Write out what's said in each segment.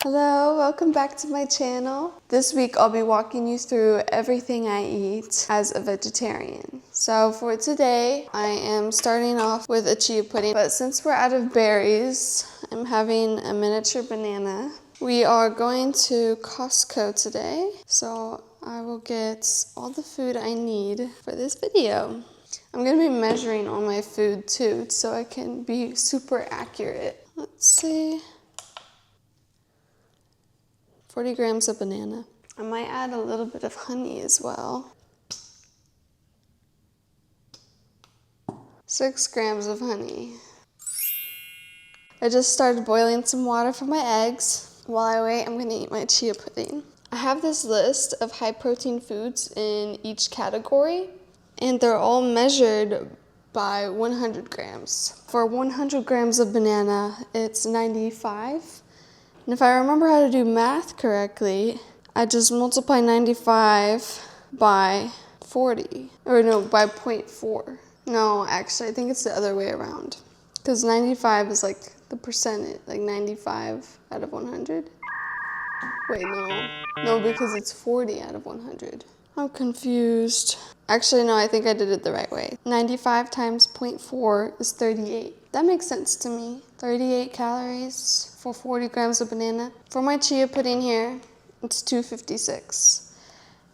Hello, welcome back to my channel. This week I'll be walking you through everything I eat as a vegetarian. So for today, I am starting off with a chia pudding, but since we're out of berries, I'm having a miniature banana. We are going to Costco today, so I will get all the food I need for this video. I'm gonna be measuring all my food too, so I can be super accurate. Let's see. 40 grams of banana. I might add a little bit of honey as well. 6 grams of honey. I just started boiling some water for my eggs. While I wait, I'm gonna eat my chia pudding. I have this list of high protein foods in each category, and they're all measured by 100 grams. For 100 grams of banana, it's 95. And if I remember how to do math correctly, I just multiply 95 by 40, or no, by 0.4. No, actually, I think it's the other way around. Because 95 is like the percentage, like 95 out of 100. Wait, no, because it's 40 out of 100. I'm confused. Actually, no, I think I did it the right way. 95 times 0.4 is 38. That makes sense to me. 38 calories for 40 grams of banana. For my chia pudding here, it's 256.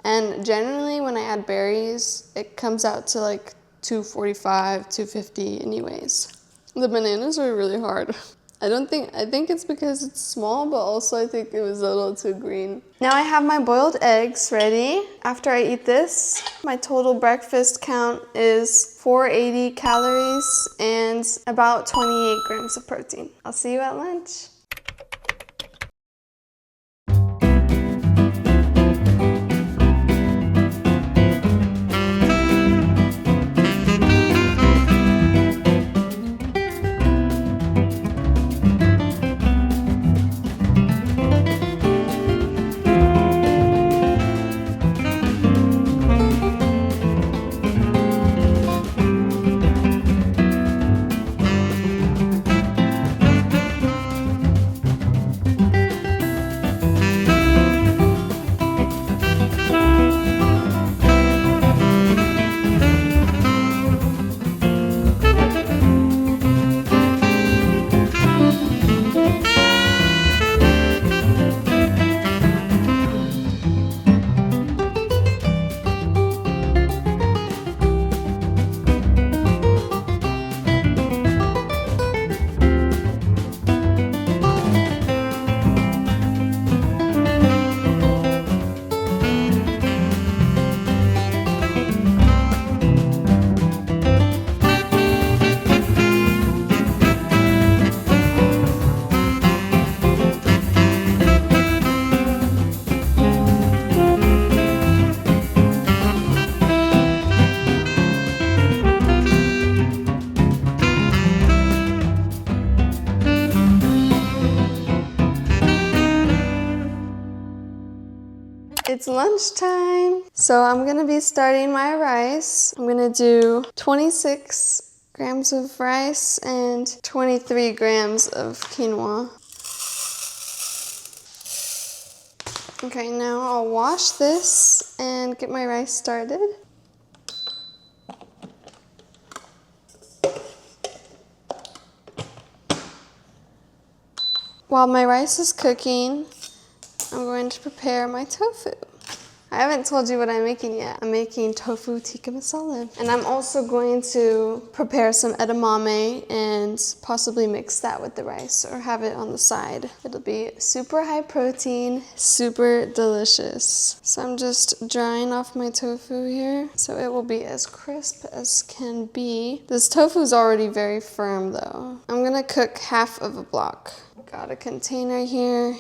And generally when I add berries, it comes out to like 245, 250 anyways. The bananas are really hard. I think it's because it's small, but also I think it was a little too green. Now I have my boiled eggs ready. After I eat this, my total breakfast count is 480 calories and about 28 grams of protein. I'll see you at lunch. It's lunchtime, so I'm gonna be starting my rice. I'm gonna do 26 grams of rice and 23 grams of quinoa. Okay, now I'll wash this and get my rice started. While my rice is cooking, I'm going to prepare my tofu. I haven't told you what I'm making yet. I'm making tofu tikka masala. And I'm also going to prepare some edamame and possibly mix that with the rice or have it on the side. It'll be super high protein, super delicious. So I'm just drying off my tofu here so it will be as crisp as can be. This tofu is already very firm though. I'm gonna cook half of a block. Got a container here.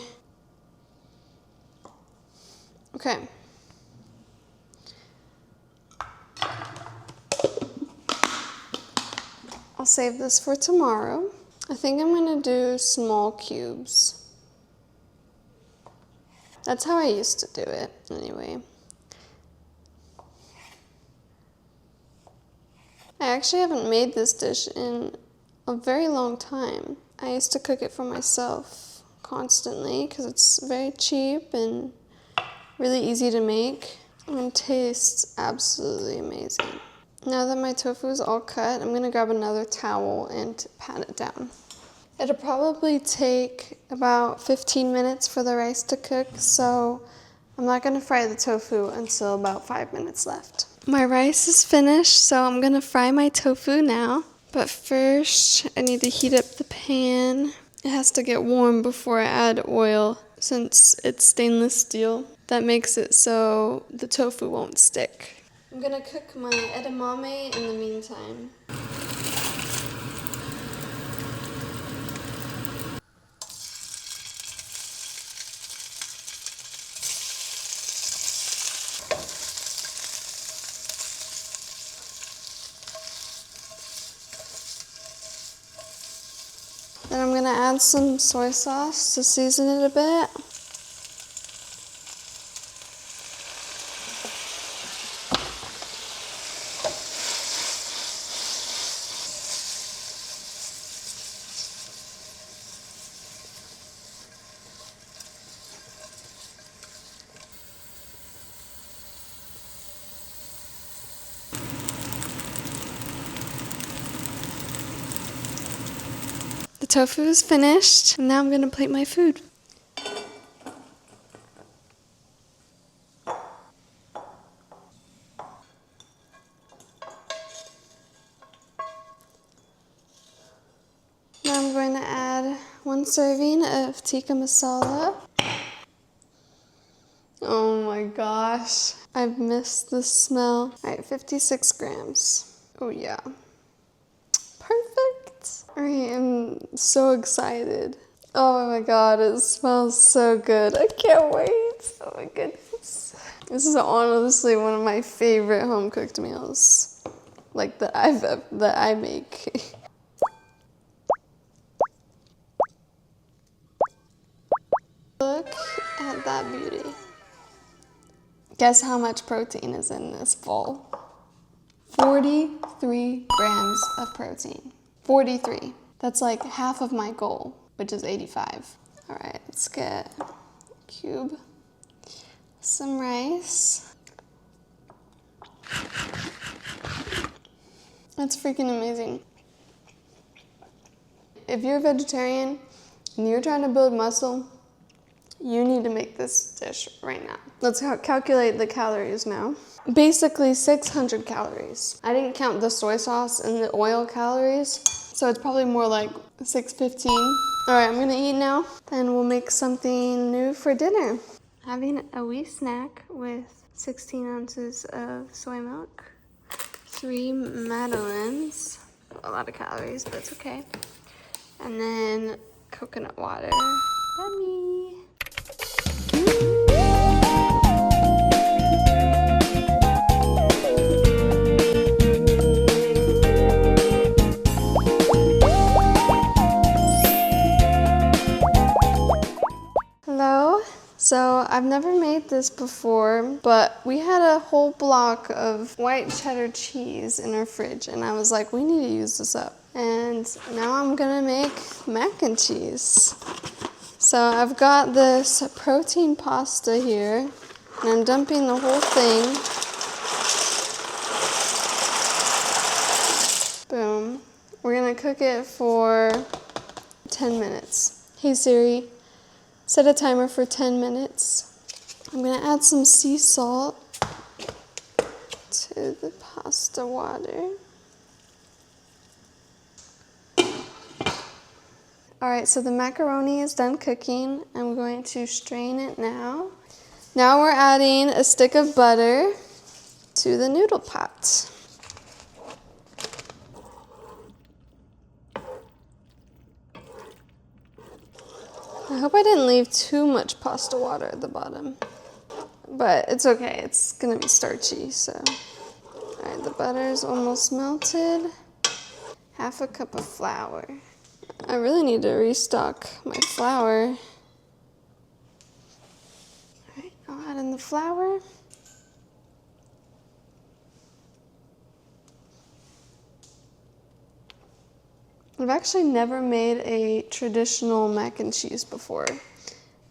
Okay. I'll save this for tomorrow. I think I'm gonna do small cubes. That's how I used to do it, anyway. I actually haven't made this dish in a very long time. I used to cook it for myself constantly because it's very cheap and really easy to make and tastes absolutely amazing. Now that my tofu is all cut, I'm gonna grab another towel and pat it down. It'll probably take about 15 minutes for the rice to cook, so I'm not gonna fry the tofu until about 5 minutes left. My rice is finished, so I'm gonna fry my tofu now. But first, I need to heat up the pan. It has to get warm before I add oil, since it's stainless steel. That makes it so the tofu won't stick. I'm gonna cook my edamame in the meantime. Then I'm gonna add some soy sauce to season it a bit. The tofu is finished, and now I'm gonna plate my food. Now I'm going to add 1 serving of tikka masala. Oh my gosh, I've missed the smell. All right, 56 grams. Oh yeah, perfect. I am so excited. Oh my god, it smells so good. I can't wait. Oh my goodness. This is honestly one of my favorite home cooked meals, like that I make. Look at that beauty. Guess how much protein is in this bowl? 43 grams of protein. 43. That's like half of my goal, which is 85. All right, let's get a cube, some rice. That's freaking amazing. If you're a vegetarian and you're trying to build muscle, you need to make this dish right now. Let's calculate the calories now. Basically 600 calories. I didn't count the soy sauce and the oil calories, so it's probably more like 615. All right, I'm gonna eat now, then we'll make something new for dinner. Having a wee snack with 16 ounces of soy milk, 3 madeleines, a lot of calories, but it's okay. And then coconut water. Yummy. Hello. So I've never made this before, but we had a whole block of white cheddar cheese in our fridge, and I was like, we need to use this up. And now I'm gonna make mac and cheese. So I've got this protein pasta here, and I'm dumping the whole thing. Boom. We're gonna cook it for 10 minutes. Hey Siri, set a timer for 10 minutes. I'm gonna add some sea salt to the pasta water. All right, so the macaroni is done cooking. I'm going to strain it now. Now we're adding a stick of butter to the noodle pot. I hope I didn't leave too much pasta water at the bottom, but it's okay, it's gonna be starchy, so. All right, the butter is almost melted. Half a cup of flour. I really need to restock my flour. All right, I'll add in the flour. I've actually never made a traditional mac and cheese before.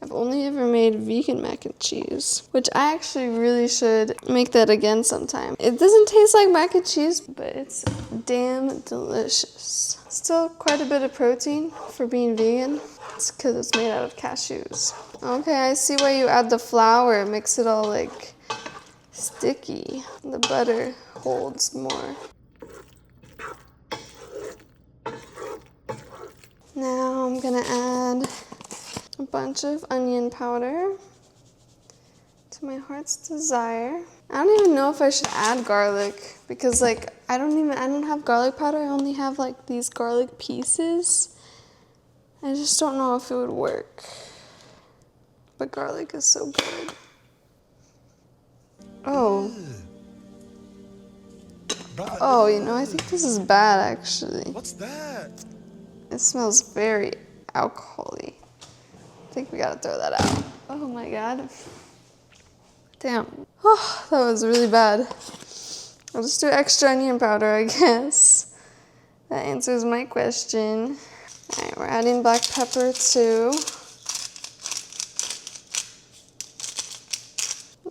I've only ever made vegan mac and cheese, which I actually really should make that again sometime. It doesn't taste like mac and cheese, but it's damn delicious. Still quite a bit of protein for being vegan. It's because it's made out of cashews. Okay, I see why you add the flour. It makes it all like sticky. The butter holds more. Now I'm gonna add a bunch of onion powder to my heart's desire. I don't even know if I should add garlic because like I don't have garlic powder. I only have like these garlic pieces. I just don't know if it would work. But garlic is so good. Oh. Oh, you know, I think this is bad actually. What's that? It smells very alcohol-y. I think we gotta throw that out. Oh my god. Damn. Oh, that was really bad. I'll just do extra onion powder, I guess. That answers my question. Alright, we're adding black pepper too.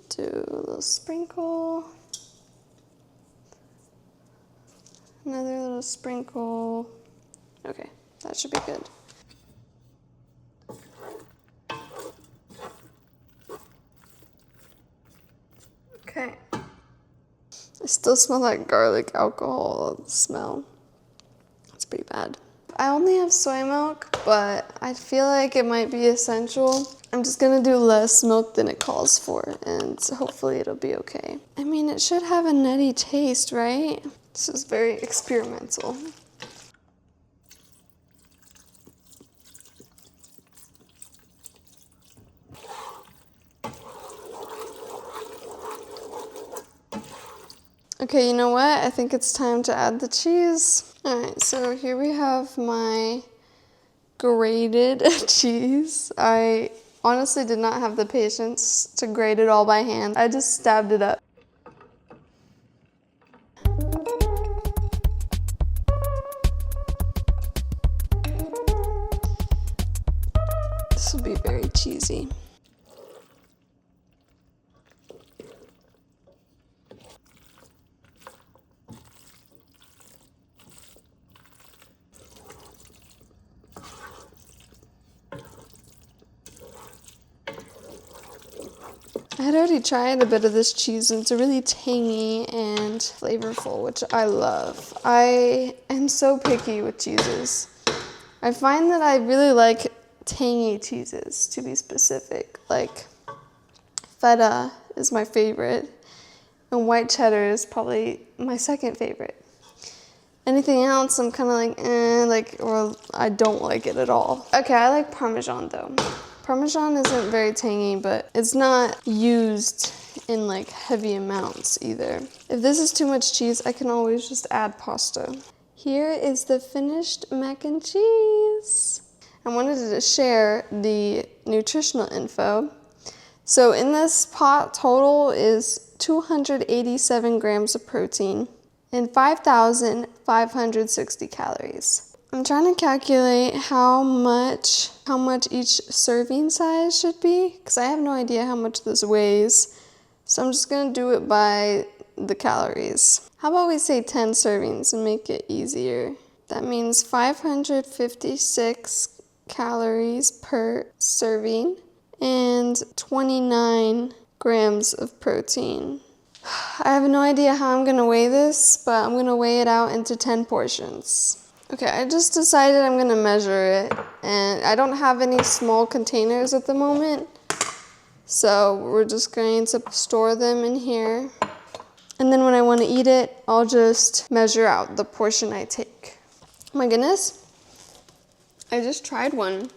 Do a little sprinkle. Another little sprinkle. Okay, that should be good. Okay. I still smell like garlic alcohol smell. It's pretty bad. I only have soy milk, but I feel like it might be essential. I'm just gonna do less milk than it calls for, and hopefully it'll be okay. I mean, it should have a nutty taste, right? This is very experimental. Okay, you know what? I think it's time to add the cheese. All right, so here we have my grated cheese. I honestly did not have the patience to grate it all by hand. I just stabbed it up. This will be very cheesy. I had already tried a bit of this cheese and it's really tangy and flavorful, which I love. I am so picky with cheeses. I find that I really like tangy cheeses, to be specific. Like feta is my favorite and white cheddar is probably my second favorite. Anything else I'm kind of like, or I don't like it at all. Okay, I like Parmesan though. Parmesan isn't very tangy, but it's not used in like heavy amounts either. If this is too much cheese, I can always just add pasta. Here is the finished mac and cheese. I wanted to share the nutritional info. So in this pot, total is 287 grams of protein and 5,560 calories. I'm trying to calculate how much each serving size should be, because I have no idea how much this weighs. So I'm just gonna do it by the calories. How about we say 10 servings and make it easier? That means 556 calories per serving and 29 grams of protein. I have no idea how I'm gonna weigh this, but I'm gonna weigh it out into 10 portions. Okay, I just decided I'm gonna measure it, and I don't have any small containers at the moment, so we're just going to store them in here. And then when I wanna eat it, I'll just measure out the portion I take. Oh my goodness, I just tried one.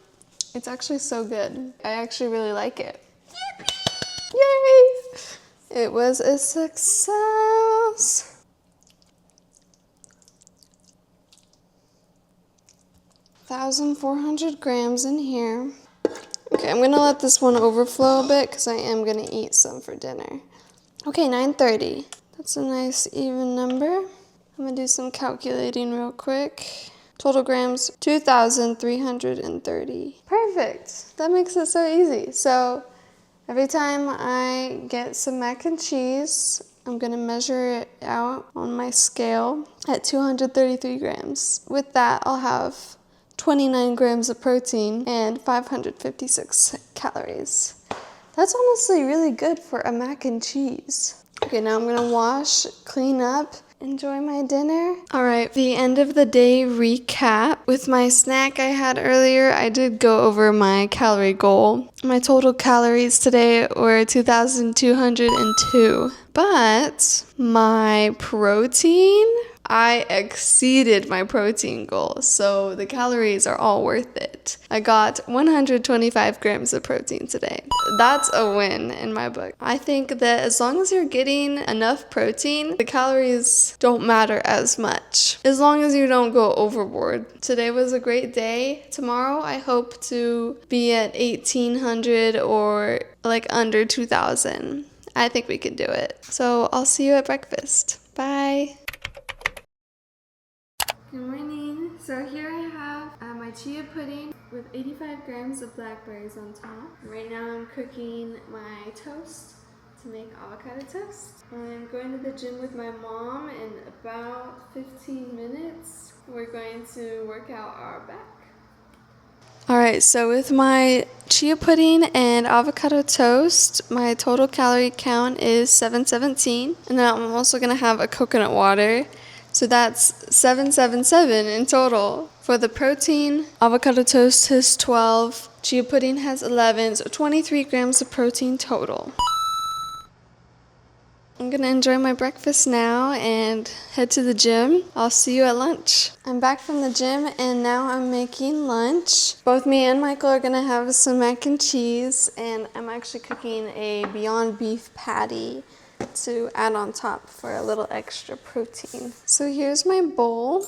It's actually so good. I actually really like it. Yay! It was a success. 1,400 grams in here. Okay, I'm gonna let this one overflow a bit because I am gonna eat some for dinner. Okay, 930. That's a nice even number. I'm gonna do some calculating real quick. Total grams, 2,330. Perfect. That makes it so easy. So every time I get some mac and cheese, I'm gonna measure it out on my scale at 233 grams. With that, I'll have 29 grams of protein and 556 calories. That's honestly really good for a mac and cheese. Okay, now I'm gonna wash, clean up, enjoy my dinner. All right, the end of the day recap. With my snack I had earlier, I did go over my calorie goal. My total calories today were 2,202. But my protein, I exceeded my protein goal, so the calories are all worth it. I got 125 grams of protein today. That's a win in my book. I think that as long as you're getting enough protein, the calories don't matter as much, as long as you don't go overboard. Today was a great day. Tomorrow I hope to be at 1,800 or like under 2,000. I think we can do it. So I'll see you at breakfast. Bye. Good morning. So here I have my chia pudding with 85 grams of blackberries on top. Right now I'm cooking my toast to make avocado toast. I'm going to the gym with my mom in about 15 minutes. We're going to work out our back. Alright, so with my chia pudding and avocado toast, my total calorie count is 717. And then I'm also going to have a coconut water. So that's 777 in total. For the protein, avocado toast has 12, chia pudding has 11, so 23 grams of protein total. I'm gonna enjoy my breakfast now and head to the gym. I'll see you at lunch. I'm back from the gym and now I'm making lunch. Both me and Michael are gonna have some mac and cheese, and I'm actually cooking a Beyond Beef patty to add on top for a little extra protein. So here's my bowl.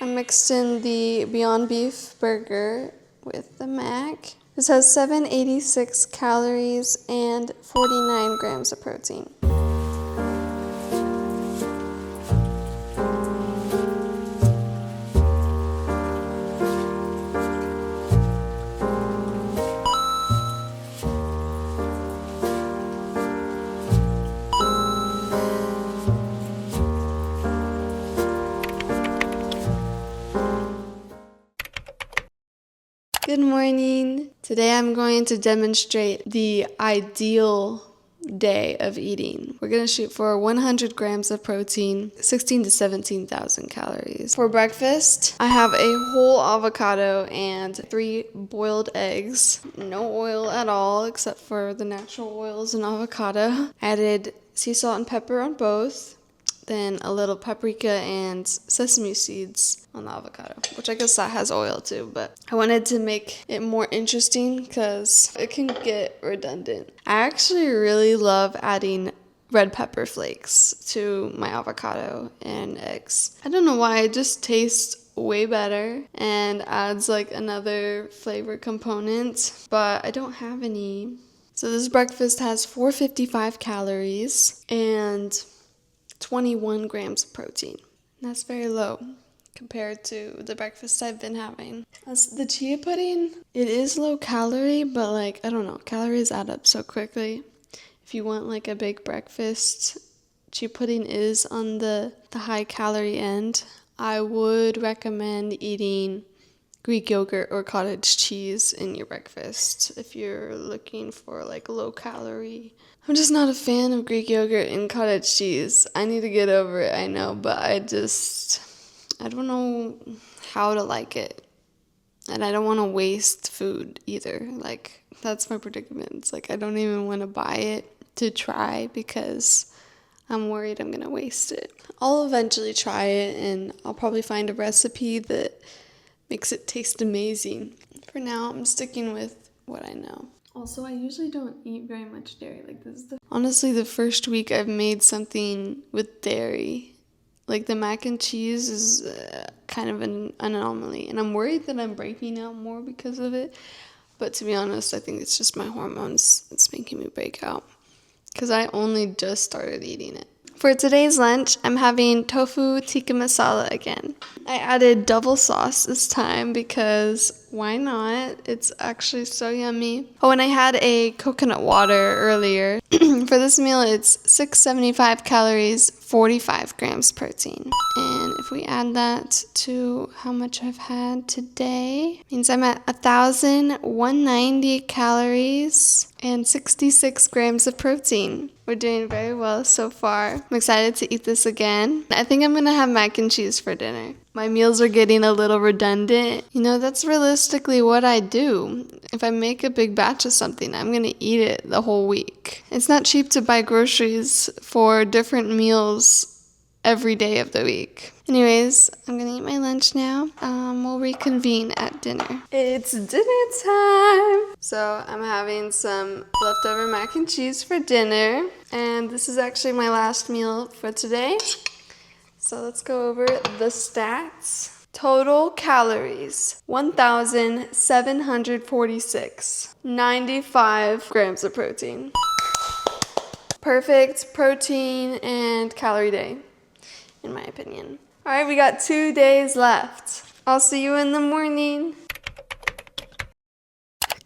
I mixed in the Beyond Beef burger with the mac. This has 786 calories and 49 grams of protein. Good morning. Today I'm going to demonstrate the ideal day of eating. We're going to shoot for 100 grams of protein, 16 to 17,000 calories. For breakfast, I have a whole avocado and 3 boiled eggs. No oil at all except for the natural oils in avocado. Added sea salt and pepper on both. Then a little paprika and sesame seeds on the avocado, which I guess that has oil too, but I wanted to make it more interesting because it can get redundant. I actually really love adding red pepper flakes to my avocado and eggs. I don't know why, it just tastes way better and adds like another flavor component, but I don't have any. So this breakfast has 455 calories and 21 grams of protein. That's very low compared to the breakfast I've been having. As the chia pudding, it is low calorie, but like, I don't know, calories add up so quickly. If you want like a big breakfast, chia pudding is on the high calorie end. I would recommend eating Greek yogurt or cottage cheese in your breakfast if you're looking for like low calorie. I'm just not a fan of Greek yogurt and cottage cheese. I need to get over it, I know, but I don't know how to like it. And I don't want to waste food either. Like, that's my predicament. It's like I don't even want to buy it to try because I'm worried I'm going to waste it. I'll eventually try it and I'll probably find a recipe that makes it taste amazing. For now, I'm sticking with what I know. Also, I usually don't eat very much dairy. Like, this is honestly the first week I've made something with dairy. Like, the mac and cheese is kind of an anomaly, and I'm worried that I'm breaking out more because of it. But to be honest, I think it's just my hormones that's making me break out, because I only just started eating it. For today's lunch, I'm having tofu tikka masala again. I added double sauce this time because why not? It's actually so yummy. Oh, and I had a coconut water earlier. For this meal, it's 675 calories, 45 grams protein. And if we add that to how much I've had today, means I'm at 1,190 calories and 66 grams of protein. We're doing very well so far. I'm excited to eat this again. I think I'm gonna have mac and cheese for dinner. My meals are getting a little redundant. You know, that's realistically what I do. If I make a big batch of something, I'm gonna eat it the whole week. It's not cheap to buy groceries for different meals every day of the week. Anyways, I'm gonna eat my lunch now. We'll reconvene at dinner. It's dinner time! So I'm having some leftover mac and cheese for dinner. And this is actually my last meal for today. So let's go over the stats. Total calories, 1,746. 95 grams of protein. Perfect protein and calorie day, in my opinion. All right, we got 2 days left. I'll see you in the morning.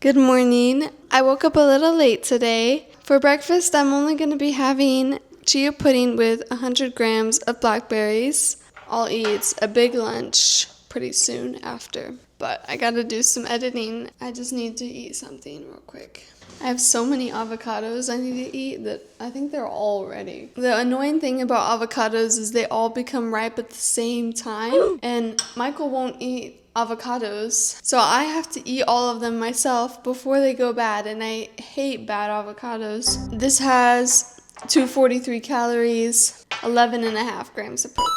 Good morning. I woke up a little late today. For breakfast, I'm only going to be having chia pudding with 100 grams of blackberries. I'll eat a big lunch pretty soon after, but I gotta do some editing. I just need to eat something real quick. I have so many avocados I need to eat that I think they're all ready. The annoying thing about avocados is they all become ripe at the same time, and Michael won't eat avocados, so I have to eat all of them myself before they go bad, and I hate bad avocados. This has 243 calories, 11.5 grams of protein.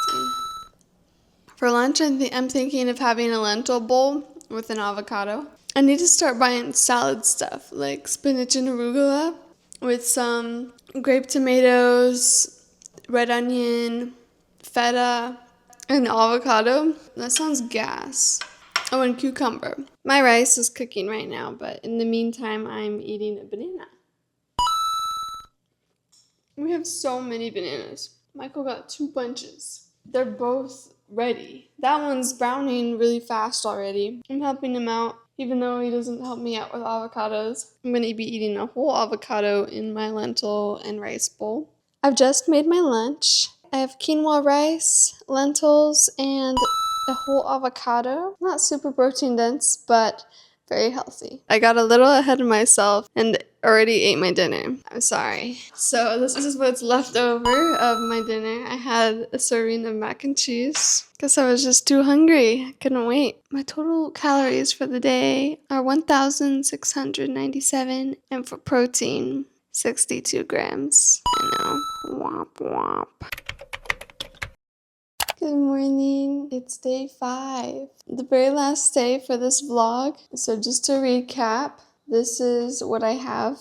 For lunch, I'm thinking of having a lentil bowl with an avocado. I need to start buying salad stuff like spinach and arugula with some grape tomatoes, red onion, feta, and avocado. That sounds gas. Oh, and cucumber. My rice is cooking right now, but in the meantime, I'm eating a banana. We have so many bananas. Michael got 2 bunches. They're both ready. That one's browning really fast already. I'm helping him out, even though he doesn't help me out with avocados. I'm going to be eating a whole avocado in my lentil and rice bowl. I've just made my lunch. I have quinoa rice, lentils, and a whole avocado. Not super protein dense, but very healthy. I got a little ahead of myself and already ate my dinner. I'm sorry. So this is what's left over of my dinner. I had a serving of mac and cheese because I was just too hungry. I couldn't wait. My total calories for the day are 1,697, and for protein, 62 grams. I know. Womp womp. Good morning. It's day 5. The very last day for this vlog. So just to recap, this is what I have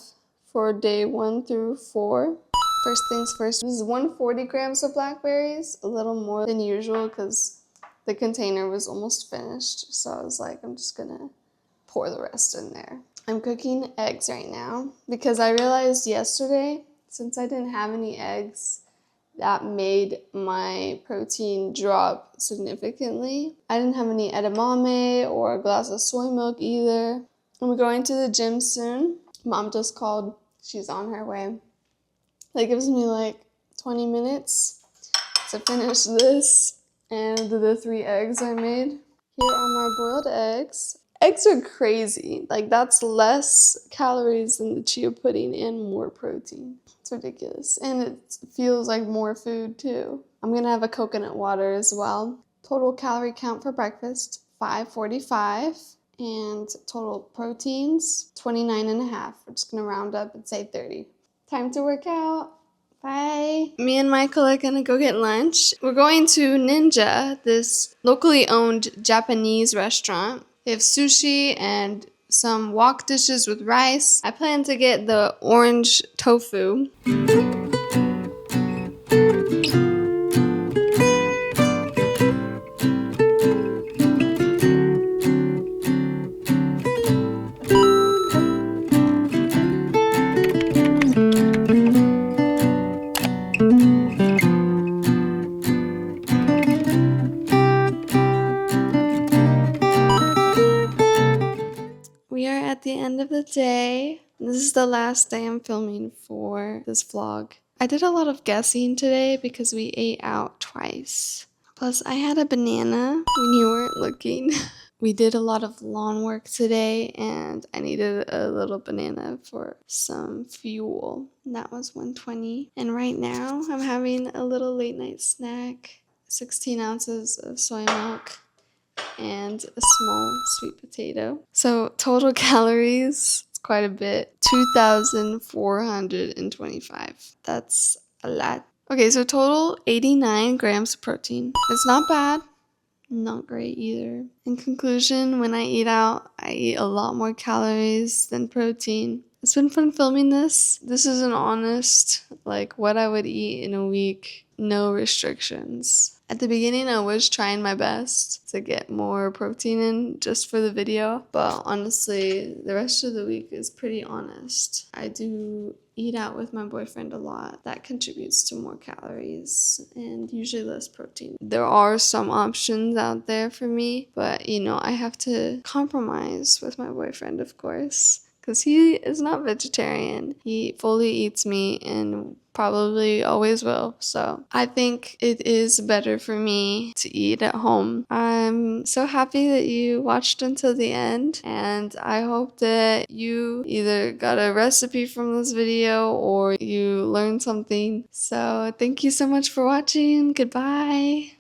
for day 1 through 4. First things first, this is 140 grams of blackberries, a little more than usual because the container was almost finished. So I was like, I'm just gonna pour the rest in there. I'm cooking eggs right now because I realized yesterday, since I didn't have any eggs, that made my protein drop significantly. I didn't have any edamame or a glass of soy milk either. I'm going to the gym soon. Mom just called. She's on her way. That gives me like 20 minutes to finish this and the 3 eggs I made. Here are my boiled eggs. Eggs are crazy. Like, that's less calories than the chia pudding and more protein. It's ridiculous. And it feels like more food too. I'm gonna have a coconut water as well. Total calorie count for breakfast, 545. And total proteins, 29.5. We're just gonna round up and say 30. Time to work out. Bye. Me and Michael are gonna go get lunch. We're going to Ninja, this locally owned Japanese restaurant. They have sushi and some wok dishes with rice. I plan to get the orange tofu. at the end of the day. This is the last day I'm filming for this vlog. I did a lot of guessing today because we ate out twice. Plus, I had a banana when you weren't looking. We did a lot of lawn work today, and I needed a little banana for some fuel. And that was $1.20. And right now, I'm having a little late night snack. 16 ounces of soy milk and a small sweet potato. So total calories, it's quite a bit. 2,425. That's a lot. Okay, so total 89 grams of protein. It's not bad. Not great either. In conclusion, when I eat out, I eat a lot more calories than protein. It's been fun filming this. This is an honest, like, what I would eat in a week. No restrictions. At the beginning, I was trying my best to get more protein in just for the video. But honestly, the rest of the week is pretty honest. I do eat out with my boyfriend a lot. That contributes to more calories and usually less protein. There are some options out there for me, but I have to compromise with my boyfriend, of course, because he is not vegetarian. He fully eats meat and probably always will. So I think it is better for me to eat at home. I'm so happy that you watched until the end, and I hope that you either got a recipe from this video or you learned something. So thank you so much for watching. Goodbye.